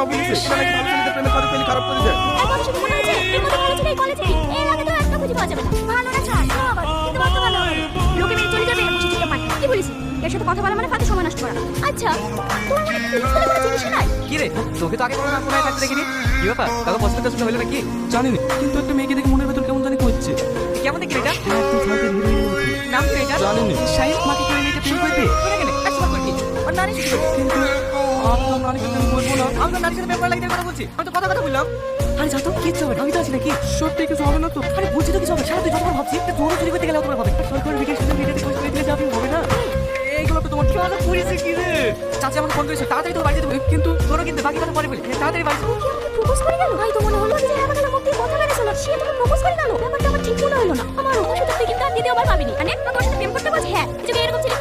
মা বলেছে মানে ভালো ছেলেদের প্রেমে কাজে ফেলি খারাপ করে যায়। এখন শুধু মনে হয়েছে এর মধ্যে ভালো ছিল এই কলেজে এর আগে তো একটা খুঁজে পাওয়া যাবে না। ভালো না ছাড় তো আবার কিন্তু বলতে ভালো লোকে মেয়ে চলে যাবে বসে চিন্তা পায় কি বলিস এর সাথে কথা বলা মানে ফাঁকে সময় নষ্ট করা। আচ্ছা তোমার মনে কি পুলিশ বলে কোনো জিনিস নাই? কি রে তোকে তো আগে কোনো মনে থাকতে দেখিনি। কি ব্যাপার কারো পছন্দ টছন্দ হলো নাকি? জানি না কিন্তু একটা মেয়েকে দেখে মনের ভেতর কেমন জানি করছে। কেমন দেখলি এটা? একদম সাইকেল হিরোইনের মতো। নাম কি এটা? জানি না। শাহিদ মাকে কেউ মেয়েটা প্রেম করবে তোরা কেন একবার করবি আর নারী শুধু কিন্তু আমার নানিকে আমি বলবো না। আমি তো নারীর সাথে ব্যাপার লাগিয়ে কথা বলছি। আমি তো কথা বললাম। আরে যা তো কিচ্ছু হবে না, আমি তো আছি নাকি? সত্যি কিছু হবে না তো? আরে বলছি তো কিছু হবে সারা তুই যতবার ভাবছি একটা জোরে চুরি করতে গেলেও তোমার হবে সরকার বিকাশ সাথে মেয়েটাতে পয়সা করে দিলে যাবি হবে না। এইগুলো তো তোমার কেউ করেছে কি রে? চাচা আমাকে ফোন করেছে তাড়াতাড়ি তোর বাড়িতে দেবো কিন্তু তোরা কিন্তু বাকি কথা পরে বলি তাড়াতাড়ি বাড়ি ও কি আমাকে প্রপোজ করে গেল? ভাই তো মনে হলো যে এলাকা গেল মুখ দিয়ে কথা বেরিয়েছিল সে তোকে প্রপোজ করে গেল। ব্যাপারটা আমার ঠিক মনে হলো না। আমার ওর সাথে তুই কিন্তু আর দ্বিতীয়বার পাবিনি। মানে তোর সাথে প্রেম করতে বলছি হ্যাঁ যদি এরকম ছিল